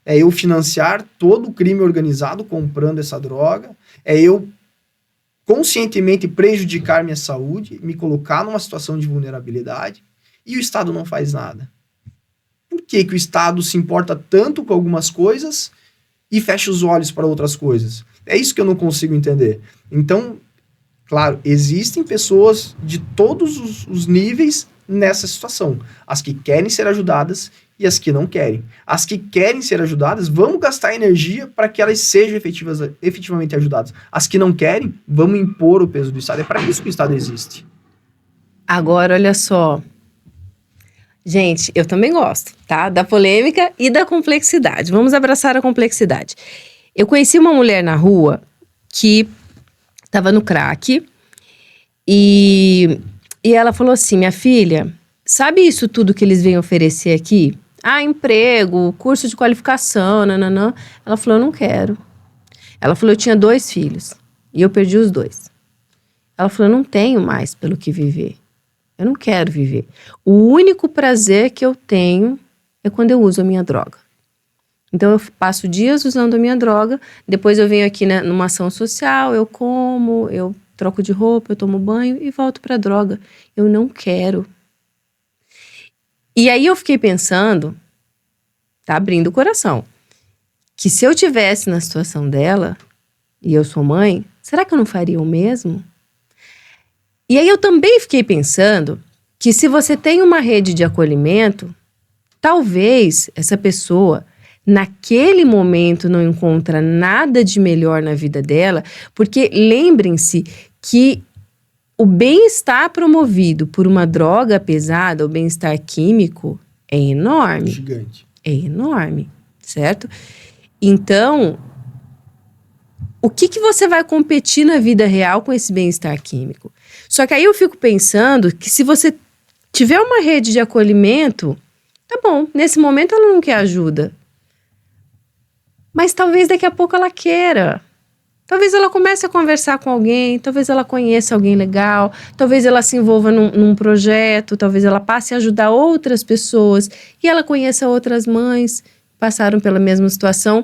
é eu financiar todo o crime organizado comprando essa droga, é eu conscientemente prejudicar minha saúde, me colocar numa situação de vulnerabilidade, e o Estado não faz nada. Por que o Estado se importa tanto com algumas coisas e fecha os olhos para outras coisas? É isso que eu não consigo entender. Então, claro, existem pessoas de todos os níveis nessa situação. As que querem ser ajudadas e as que não querem. As que querem ser ajudadas, vamos gastar energia para que elas sejam efetivamente ajudadas. As que não querem, vamos impor o peso do Estado. É para isso que o Estado existe. Agora, olha só. Gente, eu também gosto, tá? Da polêmica e da complexidade. Vamos abraçar a complexidade. Eu conheci uma mulher na rua que estava no crack e ela falou assim, minha filha, sabe isso tudo que eles vêm oferecer aqui? Ah, emprego, curso de qualificação, nananã. Ela falou, eu não quero. Ela falou, eu tinha 2 filhos e eu perdi os 2. Ela falou, eu não tenho mais pelo que viver. Eu não quero viver. O único prazer que eu tenho é quando eu uso a minha droga. Então eu passo dias usando a minha droga, depois eu venho aqui numa ação social, eu como, eu troco de roupa, eu tomo banho e volto pra droga. Eu não quero. E aí eu fiquei pensando, tá abrindo o coração, que se eu tivesse na situação dela, e eu sou mãe, será que eu não faria o mesmo? E aí eu também fiquei pensando que se você tem uma rede de acolhimento, talvez essa pessoa naquele momento não encontra nada de melhor na vida dela, porque lembrem-se que o bem-estar promovido por uma droga pesada, o bem-estar químico, é enorme. Gigante. É enorme, certo? Então, o que você vai competir na vida real com esse bem-estar químico? Só que aí eu fico pensando que se você tiver uma rede de acolhimento, tá bom, nesse momento ela não quer ajuda. Mas talvez daqui a pouco ela queira. Talvez ela comece a conversar com alguém, talvez ela conheça alguém legal, talvez ela se envolva num projeto, talvez ela passe a ajudar outras pessoas e ela conheça outras mães que passaram pela mesma situação.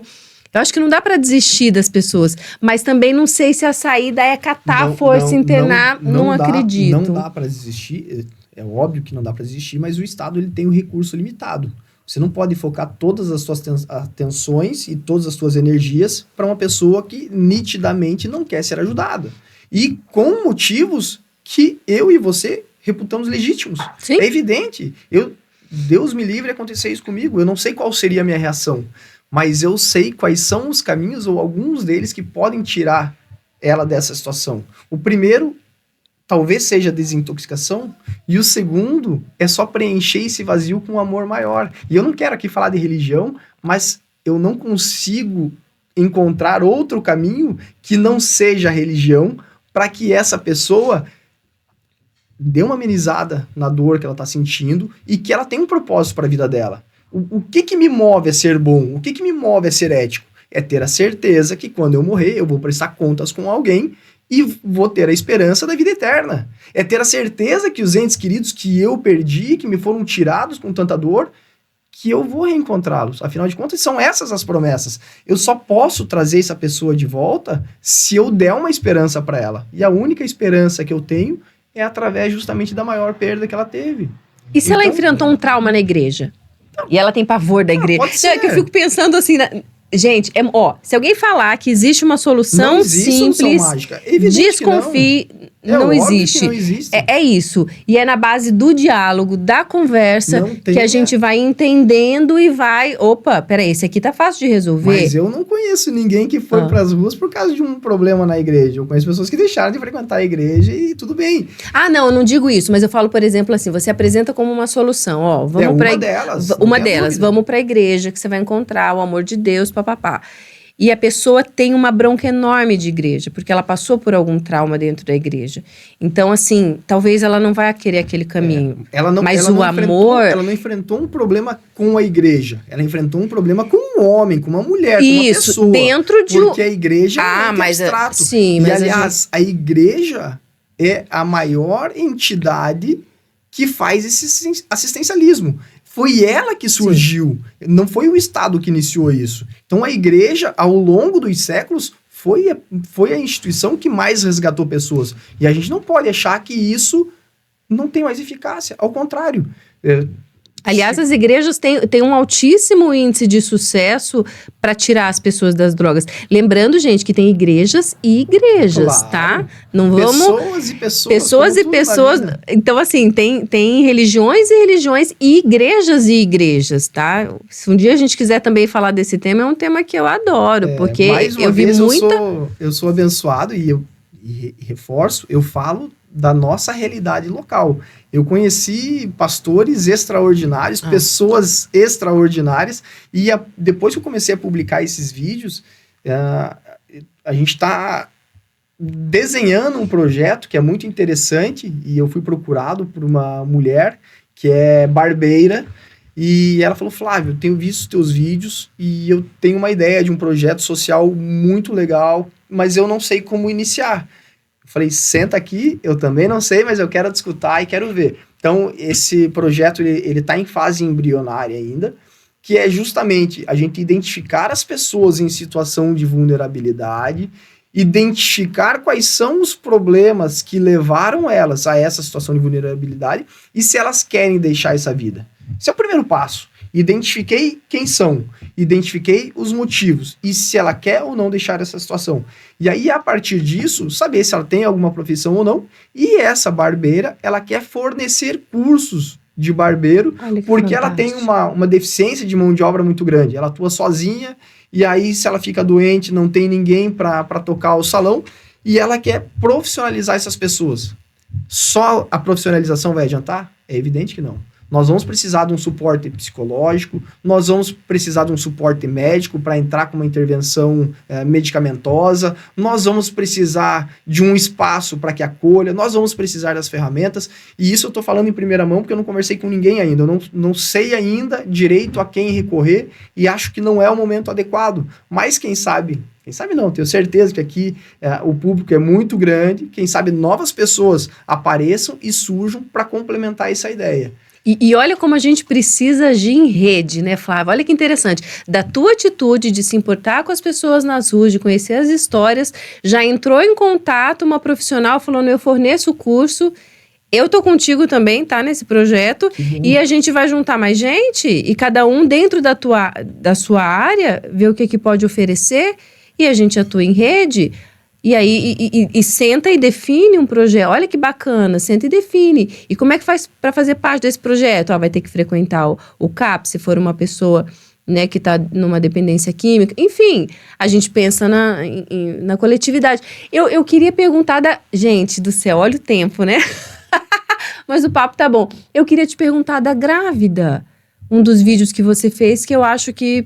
Eu acho que não dá para desistir das pessoas, mas também não sei se a saída é catar a força e internar, não acredito. Não dá para desistir, é óbvio que não dá para desistir, mas o Estado ele tem um recurso limitado. Você não pode focar todas as suas atenções e todas as suas energias para uma pessoa que nitidamente não quer ser ajudada. E com motivos que eu e você reputamos legítimos. Sim. É evidente. Deus me livre acontecer isso comigo. Eu não sei qual seria a minha reação, mas eu sei quais são os caminhos ou alguns deles que podem tirar ela dessa situação. O primeiro talvez seja desintoxicação, e o segundo é só preencher esse vazio com um amor maior. E eu não quero aqui falar de religião, mas eu não consigo encontrar outro caminho que não seja a religião, para que essa pessoa dê uma amenizada na dor que ela está sentindo e que ela tenha um propósito para a vida dela. O que me move a ser bom? O que me move a ser ético? É ter a certeza que quando eu morrer, eu vou prestar contas com alguém e vou ter a esperança da vida eterna. É ter a certeza que os entes queridos que eu perdi, que me foram tirados com tanta dor, que eu vou reencontrá-los. Afinal de contas, são essas as promessas. Eu só posso trazer essa pessoa de volta se eu der uma esperança para ela. E a única esperança que eu tenho é através justamente da maior perda que ela teve. E se ela enfrentou um trauma na igreja? E ela tem pavor da igreja? Pode ser. É que eu fico pensando assim... Gente, se alguém falar que existe uma solução não existe simples, solução mágica. desconfie, não existe. Que não existe. É isso. E é na base do diálogo, da conversa, que a gente vai entendendo e vai... Opa, peraí, esse aqui tá fácil de resolver. Mas eu não conheço ninguém que foi pras ruas por causa de um problema na igreja. Eu conheço pessoas que deixaram de frequentar a igreja e tudo bem. Ah, não, eu não digo isso, mas eu falo, por exemplo, assim, você apresenta como uma solução. Ó, vamos uma delas. Uma delas, vamos pra igreja, que você vai encontrar o amor de Deus, papapá. E a pessoa tem uma bronca enorme de igreja, porque ela passou por algum trauma dentro da igreja. Então, assim, talvez ela não vai querer aquele caminho. Mas o amor... Ela não enfrentou um problema com a igreja. Ela enfrentou um problema com um homem, com uma mulher, com uma pessoa. Dentro de porque a igreja é um abstrato. Sim, mas aliás, a igreja é a maior entidade que faz esse assistencialismo. Foi ela que surgiu, não foi o Estado que iniciou isso. Então a igreja, ao longo dos séculos, foi a instituição que mais resgatou pessoas. E a gente não pode achar que isso não tem mais eficácia. Ao contrário. Aliás, as igrejas têm um altíssimo índice de sucesso para tirar as pessoas das drogas. Lembrando, gente, que tem igrejas e igrejas, claro. Tá? Não vamos... Pessoas e pessoas. Pessoas e pessoas. Então, assim, tem religiões e religiões e igrejas, tá? Se um dia a gente quiser também falar desse tema, é um tema que eu adoro, porque eu vi muita... Eu sou abençoado e reforço, eu falo da nossa realidade local. Eu conheci pastores extraordinários, pessoas extraordinárias, e depois que eu comecei a publicar esses vídeos, a gente está desenhando um projeto que é muito interessante, e eu fui procurado por uma mulher que é barbeira, e ela falou: Flávio, eu tenho visto teus vídeos e eu tenho uma ideia de um projeto social muito legal, mas eu não sei como iniciar. Eu falei: senta aqui, eu também não sei, mas eu quero te escutar e quero ver. Então, esse projeto, ele tá em fase embrionária ainda, que é justamente a gente identificar as pessoas em situação de vulnerabilidade, identificar quais são os problemas que levaram elas a essa situação de vulnerabilidade e se elas querem deixar essa vida. Esse é o primeiro passo. Identifiquei quem são, identifiquei os motivos e se ela quer ou não deixar essa situação. E aí, a partir disso, saber se ela tem alguma profissão ou não. E essa barbeira, ela quer fornecer cursos de barbeiro, porque ela tem uma deficiência de mão de obra muito grande. Ela atua sozinha e aí, se ela fica doente, não tem ninguém para tocar o salão e ela quer profissionalizar essas pessoas. Só a profissionalização vai adiantar? É evidente que não. Nós vamos precisar de um suporte psicológico, nós vamos precisar de um suporte médico para entrar com uma intervenção medicamentosa, nós vamos precisar de um espaço para que acolha, nós vamos precisar das ferramentas, e isso eu estou falando em primeira mão porque eu não conversei com ninguém ainda, eu não sei ainda direito a quem recorrer e acho que não é o momento adequado, mas quem sabe não, tenho certeza que aqui o público é muito grande, quem sabe novas pessoas apareçam e surjam para complementar essa ideia. E olha como a gente precisa agir em rede, né, Flávio? Olha que interessante. Da tua atitude de se importar com as pessoas nas ruas, de conhecer as histórias, já entrou em contato uma profissional falando: eu forneço o curso, eu tô contigo também, tá, nesse projeto, e a gente vai juntar mais gente, e cada um dentro da sua área, ver o que pode oferecer, e a gente atua em rede. E aí, e senta e define um projeto. Olha que bacana, senta e define. E como é que faz para fazer parte desse projeto? Vai ter que frequentar o CAP, se for uma pessoa, né, que está numa dependência química. Enfim, a gente pensa na coletividade. Eu queria perguntar Gente do céu, olha o tempo, né? Mas o papo tá bom. Eu queria te perguntar da grávida. Um dos vídeos que você fez que eu acho que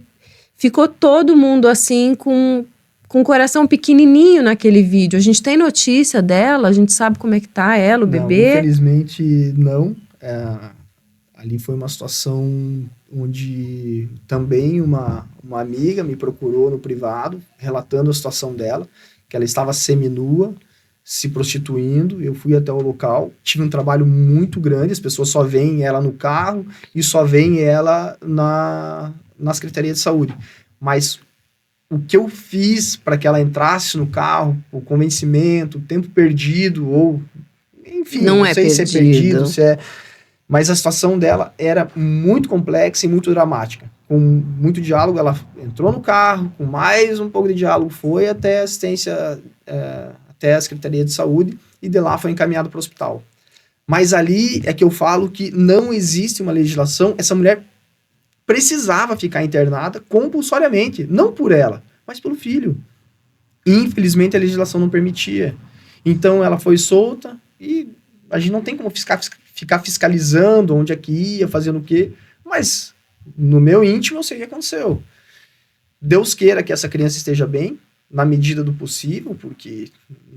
ficou todo mundo assim com o coração pequenininho naquele vídeo. A gente tem notícia dela, a gente sabe como é que tá ela, o Não, bebê. infelizmente não. Ali foi uma situação onde também uma amiga me procurou no privado, relatando a situação dela, que ela estava seminua, se prostituindo. Eu fui até o local, tive um trabalho muito grande, as pessoas só veem ela no carro e só veem ela na Secretaria de Saúde. Mas o que eu fiz para que ela entrasse no carro, o convencimento, o tempo perdido, ou enfim, Não é sei se é perdido. perdido, se é... Mas a situação dela era muito complexa e muito dramática. Com muito diálogo, ela entrou no carro, com mais um pouco de diálogo, foi até a assistência, até a Secretaria de Saúde, e de lá foi encaminhado para o hospital. Mas ali é que eu falo que não existe uma legislação. Essa mulher precisava ficar internada compulsoriamente, não por ela, mas pelo filho. Infelizmente a legislação não permitia. Então ela foi solta e a gente não tem como ficar fiscalizando onde é que ia, fazendo o quê, mas no meu íntimo eu sei o que aconteceu. Deus queira que essa criança esteja bem, na medida do possível, porque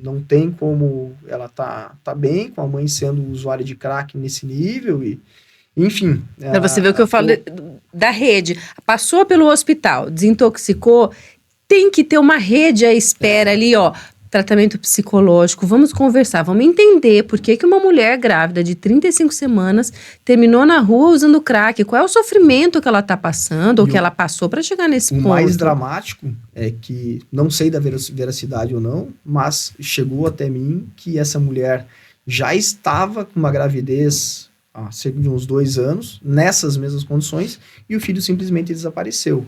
não tem como ela tá bem, com a mãe sendo usuária de crack nesse nível, e enfim. Pra você ver o que eu falo da rede. Passou pelo hospital, desintoxicou, tem que ter uma rede à espera ali, ó. Tratamento psicológico, vamos conversar, vamos entender por que uma mulher grávida de 35 semanas terminou na rua usando crack, qual é o sofrimento que ela tá passando, ou que ela passou para chegar nesse ponto. O mais dramático é que, não sei da veracidade ou não, mas chegou até mim que essa mulher já estava com uma gravidez há cerca de uns 2 anos, nessas mesmas condições, e o filho simplesmente desapareceu.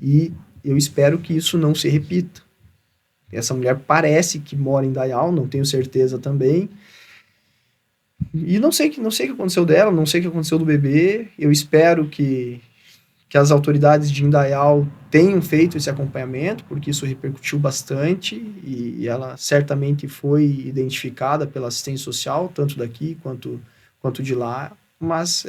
E eu espero que isso não se repita. Essa mulher parece que mora em Dayal, não tenho certeza também. E não sei o que aconteceu dela, não sei o que aconteceu do bebê. Eu espero que as autoridades de Indaial tenham feito esse acompanhamento, porque isso repercutiu bastante e ela certamente foi identificada pela assistência social, tanto daqui quanto de lá. Mas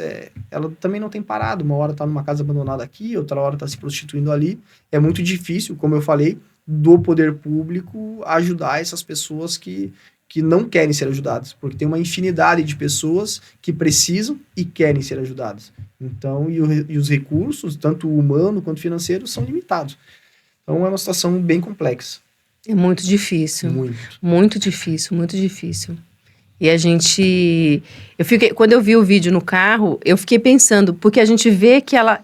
ela também não tem parado. Uma hora está numa casa abandonada aqui, outra hora está se prostituindo ali. É muito difícil, como eu falei, do poder público ajudar essas pessoas que não querem ser ajudadas, porque tem uma infinidade de pessoas que precisam e querem ser ajudadas. Então, e os recursos, tanto humano quanto financeiro, são limitados. Então, é uma situação bem complexa. É muito difícil. Muito difícil, muito difícil. E a gente... quando eu vi o vídeo no carro, eu fiquei pensando, porque a gente vê que ela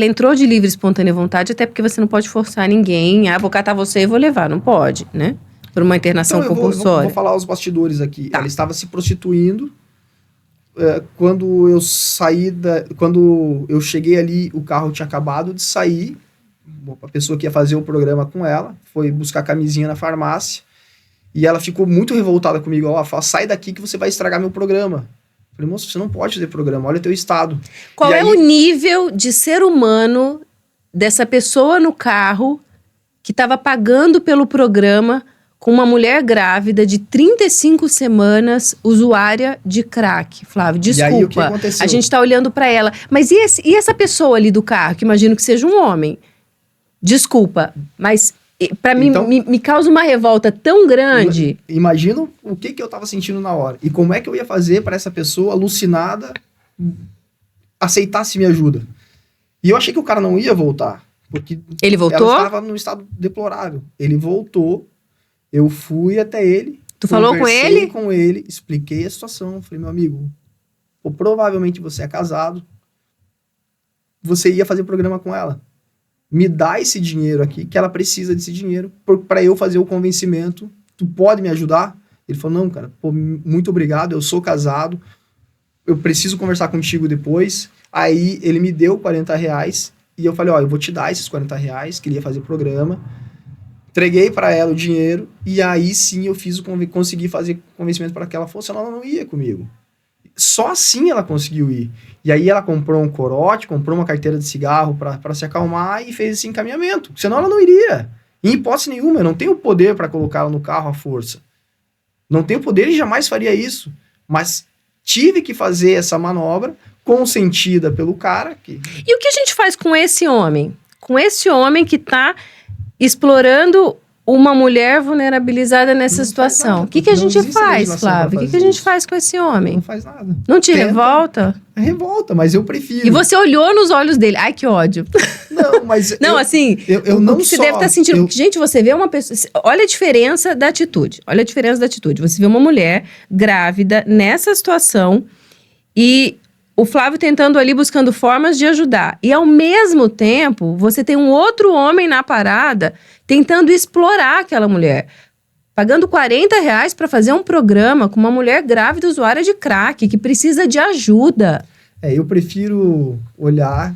entrou de livre e espontânea vontade, até porque você não pode forçar ninguém. Vou catar você e vou levar. Não pode, né? Por uma internação compulsória. Eu vou falar os bastidores aqui. Tá. Ela estava se prostituindo. Quando eu quando eu cheguei ali, o carro tinha acabado de sair. A pessoa que ia fazer o programa com ela foi buscar camisinha na farmácia. E ela ficou muito revoltada comigo. Ela falou, sai daqui que você vai estragar meu programa. Eu falei, moço, você não pode fazer programa, olha o teu estado. Qual é o nível de ser humano dessa pessoa no carro que estava pagando pelo programa com uma mulher grávida de 35 semanas, usuária de crack? Flávio, desculpa, e aí, o que aconteceu? A gente tá olhando para ela. Mas e essa pessoa ali do carro, que imagino que seja um homem? Desculpa, mas... Pra mim, então, me causa uma revolta tão grande. Imagino o que eu tava sentindo na hora. E como é que eu ia fazer para essa pessoa alucinada aceitasse minha ajuda. E eu achei que o cara não ia voltar. Porque ele voltou? Ela estava num estado deplorável. Ele voltou. Eu fui até ele. Tu falou com ele? Conversei com ele, expliquei a situação. Falei, meu amigo, provavelmente você é casado. Você ia fazer programa com ela. Me dá esse dinheiro aqui, que ela precisa desse dinheiro para eu fazer o convencimento. Tu pode me ajudar? Ele falou, não, cara, muito obrigado, eu sou casado, eu preciso conversar contigo depois. Aí ele me deu R$40 e eu falei, eu vou te dar esses R$40, queria fazer o programa. Entreguei para ela o dinheiro e aí sim eu consegui fazer convencimento para que ela fosse, senão ela não ia comigo. Só assim ela conseguiu ir. E aí ela comprou um corote, comprou uma carteira de cigarro para se acalmar e fez esse encaminhamento. Senão ela não iria. Em hipótese nenhuma, eu não tenho poder para colocá-la no carro à força. Não tenho poder e jamais faria isso. Mas tive que fazer essa manobra consentida pelo cara. E o que a gente faz com esse homem? com esse homem que tá explorando uma mulher vulnerabilizada nessa situação. O que a gente faz, Flávio? O que a gente faz com esse homem? Não faz nada. Não te revolta? Revolta, mas eu prefiro. E você olhou nos olhos dele. Ai, que ódio. Não, mas... Não, assim, eu não o que você deve estar sentindo... Gente, você vê uma pessoa... Olha a diferença da atitude. Olha a diferença da atitude. Você vê uma mulher grávida nessa situação e o Flávio tentando ali, buscando formas de ajudar. E, ao mesmo tempo, você tem um outro homem na parada tentando explorar aquela mulher. Pagando R$40 para fazer um programa com uma mulher grávida usuária de crack, que precisa de ajuda. Eu prefiro olhar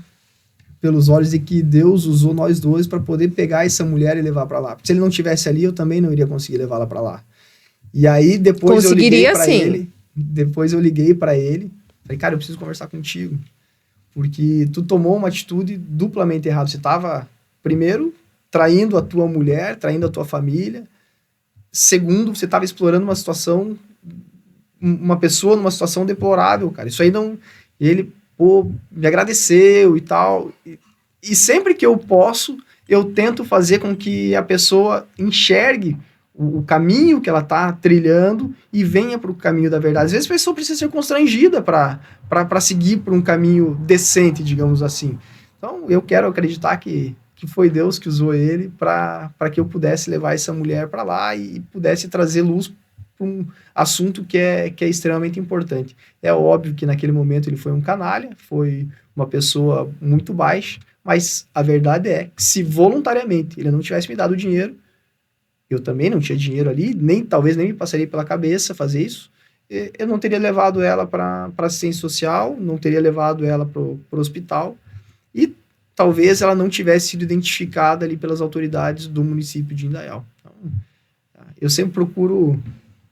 pelos olhos de que Deus usou nós dois para poder pegar essa mulher e levar para lá. Porque se ele não tivesse ali, eu também não iria conseguir levá-la para lá. E aí, depois eu liguei para ele. Depois eu liguei para ele. Falei, cara, eu preciso conversar contigo. Porque tu tomou uma atitude duplamente errada. Você estava, primeiro, traindo a tua mulher, traindo a tua família. Segundo, você estava explorando uma situação, uma pessoa numa situação deplorável, cara. Isso aí não... Ele, me agradeceu e tal. E sempre que eu posso, eu tento fazer com que a pessoa enxergue o caminho que ela está trilhando e venha para o caminho da verdade. Às vezes a pessoa precisa ser constrangida para seguir por um caminho decente, digamos assim. Então, eu quero acreditar que foi Deus que usou ele para que eu pudesse levar essa mulher para lá e pudesse trazer luz para um assunto que é extremamente importante. É óbvio que naquele momento ele foi um canalha, foi uma pessoa muito baixa, mas a verdade é que se voluntariamente ele não tivesse me dado o dinheiro, eu também não tinha dinheiro ali, talvez nem me passaria pela cabeça fazer isso, eu não teria levado ela para assistência social, não teria levado ela para o hospital, e talvez ela não tivesse sido identificada ali pelas autoridades do município de Indaial. Então, eu sempre procuro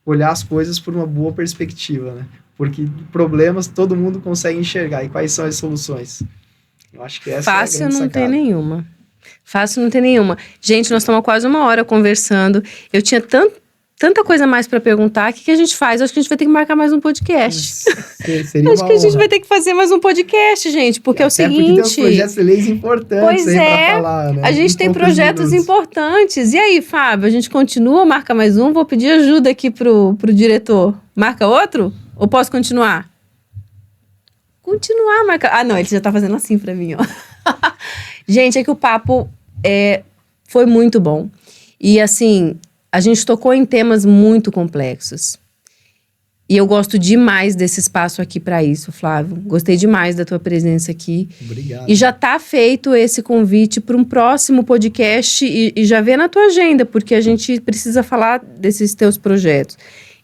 olhar as coisas por uma boa perspectiva, né? Porque problemas todo mundo consegue enxergar. E quais são as soluções? Eu acho que essa Fácil é a grande não sacada. tem nenhuma. Fácil não tem nenhuma. Gente, nós estamos quase 1 hora conversando. Eu tinha tanta coisa mais para perguntar. O que a gente faz? Eu acho que a gente vai ter que marcar mais um podcast. Acho que a gente vai ter que fazer mais um podcast, gente, porque é o seguinte... Porque tem uns projetos de leis importantes aí pra falar, né? A gente tem projetos importantes. E aí, Fábio, a gente continua, marca mais um? Vou pedir ajuda aqui pro diretor. Marca outro? Ou posso continuar? Continuar, marca... Ah, não, ele já tá fazendo assim pra mim, ó. Gente, é que o papo foi muito bom. E, assim, a gente tocou em temas muito complexos. E eu gosto demais desse espaço aqui para isso, Flávio. Gostei demais da tua presença aqui. Obrigado. E já tá feito esse convite para um próximo podcast e já vê na tua agenda, porque a gente precisa falar desses teus projetos.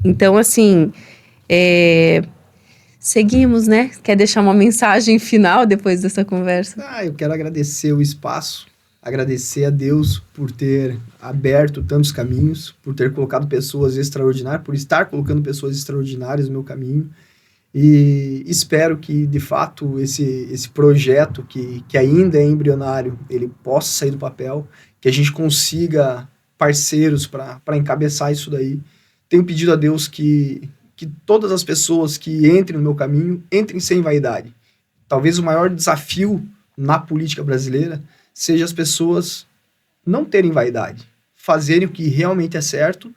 Então, assim, seguimos, né? Quer deixar uma mensagem final depois dessa conversa? Eu quero agradecer o espaço, agradecer a Deus por ter aberto tantos caminhos, por ter colocado pessoas extraordinárias, por estar colocando pessoas extraordinárias no meu caminho. E espero que, de fato, esse projeto, que ainda é embrionário, ele possa sair do papel, que a gente consiga parceiros para encabeçar isso daí. Tenho pedido a Deus que todas as pessoas que entrem no meu caminho, entrem sem vaidade. Talvez o maior desafio na política brasileira seja as pessoas não terem vaidade, fazerem o que realmente é certo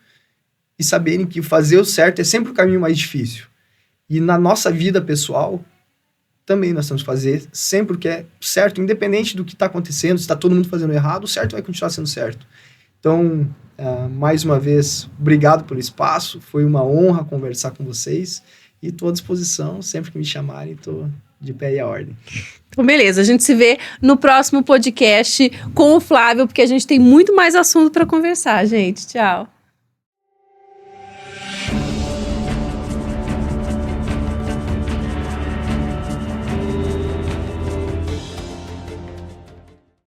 e saberem que fazer o certo é sempre o caminho mais difícil. E na nossa vida pessoal, também nós temos que fazer sempre o que é certo, independente do que está acontecendo, se está todo mundo fazendo errado, o certo vai continuar sendo certo. Então, mais uma vez, obrigado pelo espaço, foi uma honra conversar com vocês e estou à disposição, sempre que me chamarem, estou de pé e à ordem. Então, beleza, a gente se vê no próximo podcast com o Flávio, porque a gente tem muito mais assunto para conversar, gente. Tchau.